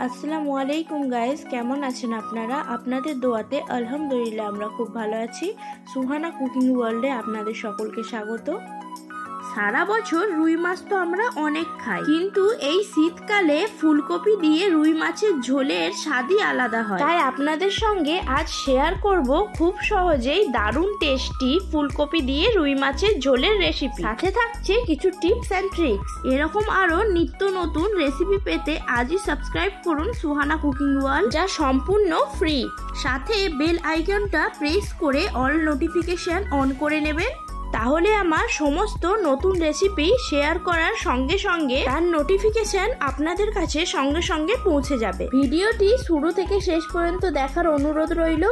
আসসালামু আলাইকুম গাইস, কেমন আছেন আপনারা? আপনাদের দোয়াতে আলহামদুলিল্লাহ আমরা খুব ভালো আছি। সুহানা কুকিং ওয়ার্ল্ডে আপনাদের সকলকে স্বাগত। সারা বছর রুই মাছ তো আমরা অনেক খাই, কিন্তু এই শীতকালে ফুলকপি দিয়ে রুই মাছের ঝোলের স্বাদই আলাদা হয়। তাই আপনাদের সঙ্গে আজ শেয়ার করব খুব সহজেই দারুণ টেস্টি ফুলকপি দিয়ে রুই মাছের ঝোলের রেসিপি। সাথে থাকছে কিছু টিপস অ্যান্ড ট্রিক্স। এরকম আরো নিত্য নতুন রেসিপি পেতে আজই সাবস্ক্রাইব করুন সুহানা কুকিং ওয়ার্ল্ড, যা সম্পূর্ণ ফ্রি। সাথে বেল আইকনটা প্রেস করে অল নোটিফিকেশন অন করে নেবেন, তাহলে আমার সমস্ত নতুন রেসিপি শেয়ার করার সঙ্গে সঙ্গে তার নোটিফিকেশন আপনাদের কাছে সঙ্গে সঙ্গে পৌঁছে যাবে। ভিডিওটি শুরু থেকে শেষ পর্যন্ত দেখার অনুরোধ রইল।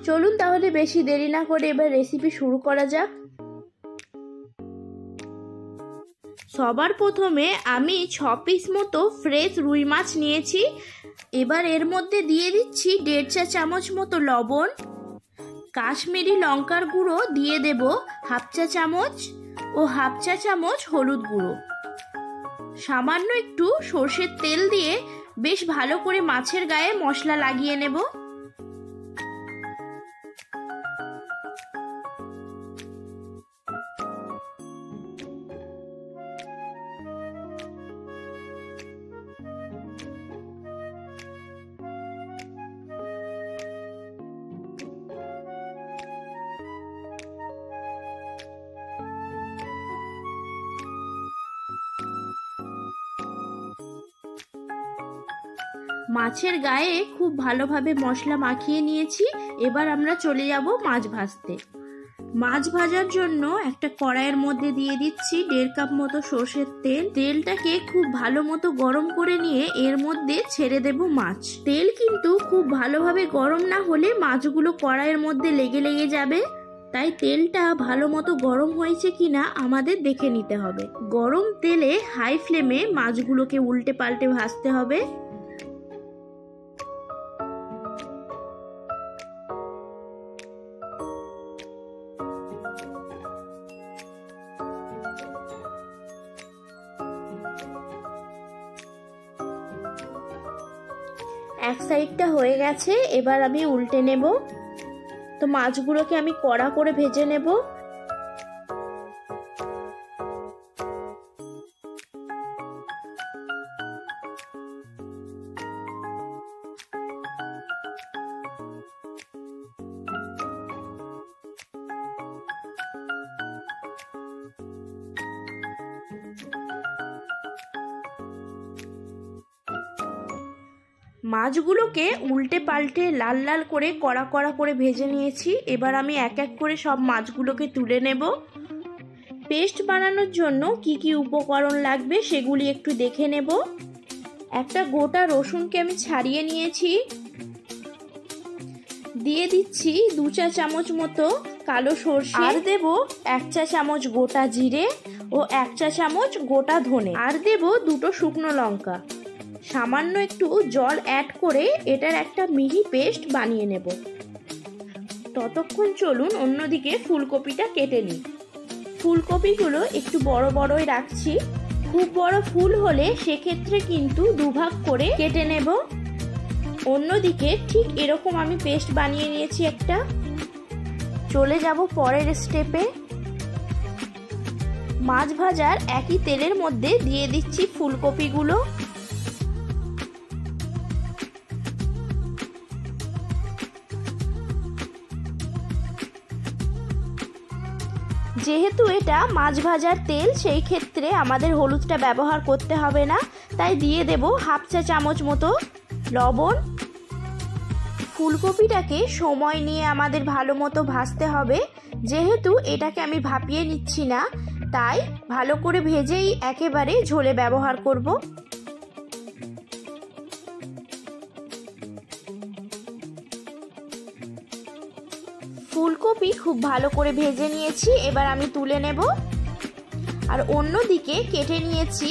চলুন তাহলে বেশি দেরি না করে এবার রেসিপি শুরু করা যাক। সবার প্রথমে আমি 6 পিস মতো ফ্রেশ রুই মাছ নিয়েছি। এবার এর মধ্যে দিয়ে দিচ্ছি 1.5 চা চামচ মতো লবণ, কাশ্মীরি লঙ্কার গুঁড়ো দিয়ে দেব 1/2 চা চামচ ও 1/2 চা চামচ হলুদ গুঁড়ো। সামান্য একটু সর্ষের তেল দিয়ে বেশ ভালো করে মাছের গায়ে মশলা লাগিয়ে নেব। মাছের গায়ে খুব ভালোভাবে মশলা মাখিয়ে নিয়েছি। এবার আমরা চলে যাব মাছ ভাজতে। মাছ ভাজার জন্য একটা কড়াইয়ের মধ্যে দিয়ে দিচ্ছি 1.5 কাপ মতো সর্ষের তেল। তেলটাকে খুব ভালো মতো গরম করে নিয়ে এর মধ্যে ছেড়ে দেব মাছ। তেল কিন্তু খুব ভালোভাবে গরম না হলে মাছগুলো কড়াইয়ের মধ্যে লেগে যাবে, তাই তেলটা ভালো মতো গরম হয়েছে কিনা আমাদের দেখে নিতে হবে। গরম তেলে হাই ফ্লেমে মাছগুলোকে উল্টে পাল্টে ভাজতে হবে। এক সাইডটা হয়ে গেছে, এবার আমি উল্টে নেব। তো মাছগুলোকে আমি কড়া করে ভেজে নেব। মাছগুলোকে উল্টে পাল্টে লাল লাল করে কড়া কড়া করে ভেজে নিয়েছি। এবার আমি এক এক করে সব মাছগুলোকে তুলে নেব। পেস্ট বানানোর জন্য কি কি উপকরণ লাগবে সেগুলি একটু দেখে নেব। একটা গোটা রসুনকে আমি ছাড়িয়ে নিয়েছি। দিয়ে দিচ্ছি 2 চা চামচ মতো কালো সরষে, আর দেব 1 চা চামচ গোটা জিরে ও 1 চা চামচ গোটা ধনে, আর দেব 2টো শুকনো লঙ্কা। সামান্য একটু জল অ্যাড করে এটার একটা মিহি পেস্ট বানিয়ে নেব। ততক্ষণ চলুন অন্যদিকে ফুলকপিটা কেটে নিই। ফুলকপিগুলো একটু বড় বড়ই রাখছি। খুব বড় ফুল হলে সেক্ষেত্রে কিন্তু 2 ভাগ করে কেটে নেব। অন্যদিকে ঠিক এরকম আমি পেস্ট বানিয়ে নিয়েছি একটা। চলে যাব পরের স্টেপে। মাছ ভাজার একই তেলের মধ্যে দিয়ে দিচ্ছি ফুলকপিগুলো। যেহেতু এটা মাছ ভাজার তেল, সেই ক্ষেত্রে আমাদের হলুদটা ব্যবহার করতে হবে না, তাই দিয়ে দেব 1/2 চা চামচ মতো লবণ। ফুলকপিটাকে সময় নিয়ে আমাদের ভালো মতো ভাজতে হবে। যেহেতু এটাকে আমি ভাপিয়ে নিচ্ছি না, তাই ভালো করে ভেজেই একেবারে ঝোলে ব্যবহার করব। ফুলকপি খুব ভালো করে ভেজে নিয়েছি। এবার আমি তুলে নেব। আর অন্যদিকে কেটে নিয়েছি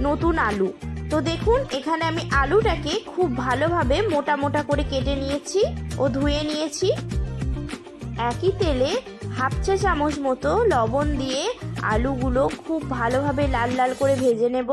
নতুন আলু। তো দেখুন এখানে আমি আলুটাকে খুব ভালোভাবে মোটা মোটা করে কেটে নিয়েছি ও ধুয়ে নিয়েছি। একই তেলে হাফ চা চামচ মতো লবণ দিয়ে আলুগুলো খুব ভালোভাবে লাল লাল করে ভেজে নেব।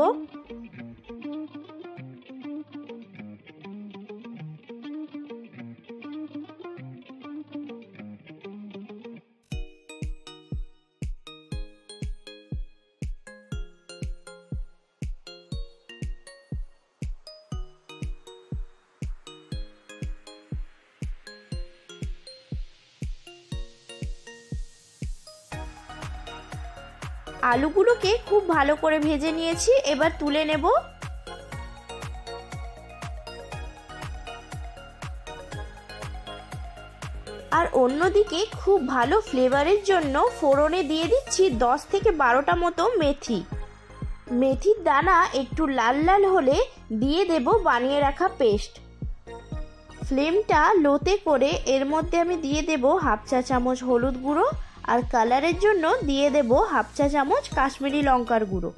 আলুগুলোকে খুব ভালো করে ভেজে নিয়েছি, এবার তুলে নেব। আর অন্যদিকে খুব ভালো ফ্লেভারের জন্য ফোড়নে দিয়ে দিচ্ছি 10 থেকে 12টা মতো মেথি। মেথির দানা একটু লাল লাল হলে দিয়ে দেব বানিয়ে রাখা পেস্ট। ফ্লেমটা লোতে করে এর মধ্যে আমি দিয়ে দেব হাফ চা চামচ হলুদ গুঁড়ো আর কালারের জন্য দিয়ে দেব হাফ চা চামচ কাশ্মীরি লঙ্কার গুঁড়ো।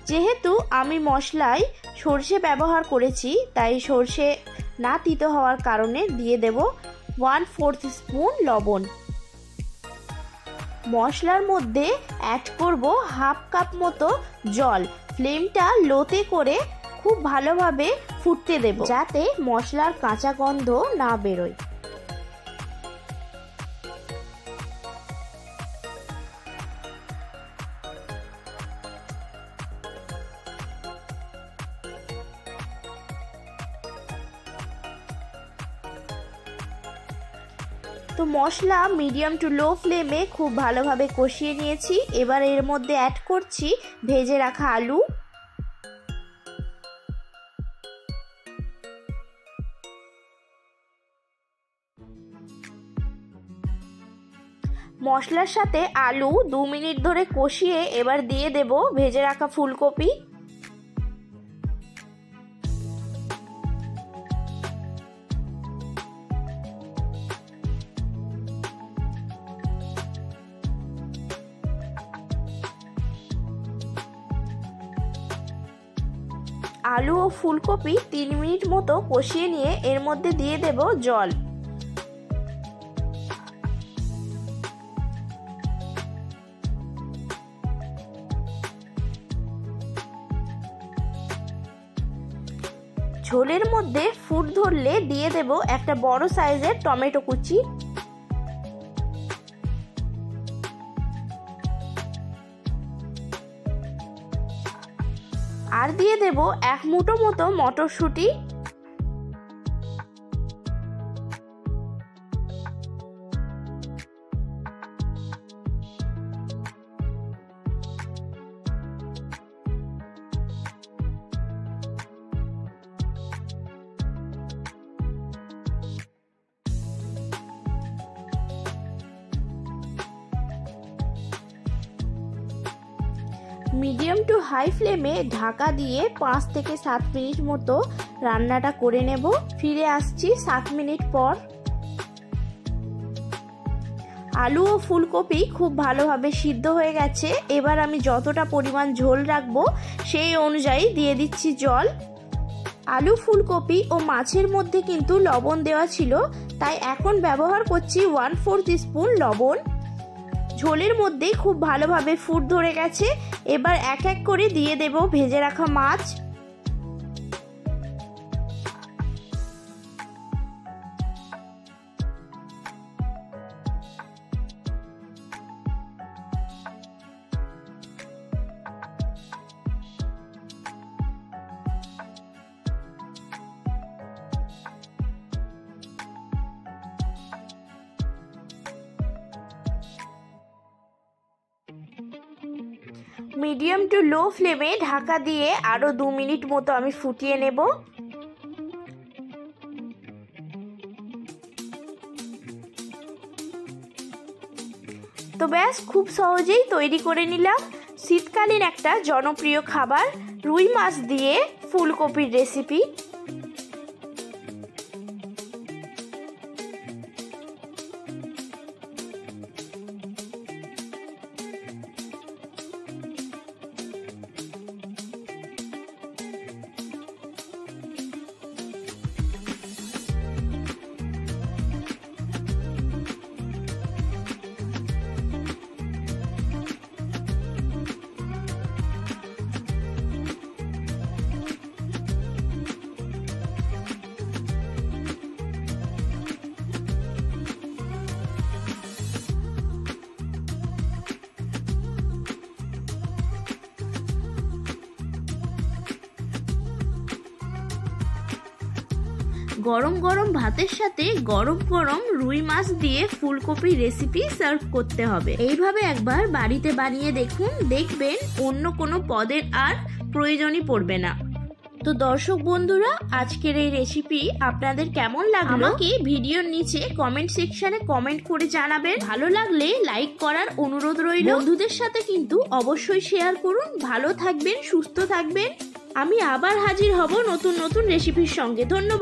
যেহেতু আমি মশলায় সর্ষে ব্যবহার করেছি তাই সর্ষে না তিতো হওয়ার কারণে দিয়ে দেব 1/4 স্পুন লবণ। মশলার মধ্যে অ্যাড করব হাফ কাপ মতো জল। ফ্লেমটা লোতে করে খুব ভালোভাবে ফুটতে দেব যাতে মশলার কাঁচা গন্ধ না বেরোয়। তো মশলা মিডিয়াম টু লো ফ্লেমে খুব ভালোভাবে কষিয়ে নিয়েছি। এবার এর মধ্যে অ্যাড করছি ভেজে রাখা আলু। মশলার সাথে আলু 2 মিনিট ধরে কষিয়ে এবার দিয়ে দেব ভেজে রাখা ফুলকপি। আলু ও ফুলকপি 3 মিনিট মতো কষিয়ে নিয়ে এর মধ্যে দিয়ে দেব জল। ঝোলের মধ্যে ফুট ধরলে দিয়ে দেব একটা বড় সাইজের টমেটো কুচি। আর দিয়ে দেব 1 মুঠো মতো মটরশুঁটি। মিডিয়াম টু হাই ফ্লেমে ঢাকা দিয়ে 5 থেকে 7 মিনিট মতো রান্নাটা করে নেব। ফিরে আসছি 7 মিনিট পর। আলু ও ফুলকপি খুব ভালোভাবে সিদ্ধ হয়ে গেছে। এবার আমি যতটা পরিমাণ ঝোল রাখবো সেই অনুযায়ী দিয়ে দিচ্ছি জল। আলু ফুলকপি ও মাছের মধ্যে কিন্তু লবণ দেওয়া ছিল, তাই এখন ব্যবহার করছি 1/4 স্পুন লবণ। ঝোলের মধ্যে খুব ভালোভাবে ফুট ধরে গেছে। এবার এক এক করে দিয়ে দেব ভেজে রাখা মাছ। মিডিয়াম টু লো ফ্লেমে ঢাকা দিয়ে আরো 2 মিনিট মতো আমি ফুটিয়ে নেব। তো ব্যাস, খুব সহজেই তৈরি করে নিলাম শীতকালীন একটা জনপ্রিয় খাবার রুই মাছ দিয়ে ফুলকপির রেসিপি। গরম গরম ভাতের সাথে গরম গরম রুই মাছ দিয়ে ফুলকপি রেসিপি সার্ভ করতে হবে। এইভাবে একবার বাড়িতে বানিয়ে দেখুন, দেখবেন অন্য কোনো পদের আর প্রয়োজনই পড়বে না। তো দর্শক বন্ধুরা, আজকের এই রেসিপি আপনাদের কেমন লাগলো আমাকে ভিডিওর নিচে কমেন্ট সেকশনে কমেন্ট করে জানাবেন। ভালো লাগলে লাইক করার অনুরোধ রইল। বন্ধুদের সাথে কিন্তু অবশ্যই শেয়ার করুন। ভালো থাকবেন, সুস্থ থাকবেন। আমি আবার হাজির হব নতুন নতুন রেসিপির সঙ্গে। ধন্যবাদ।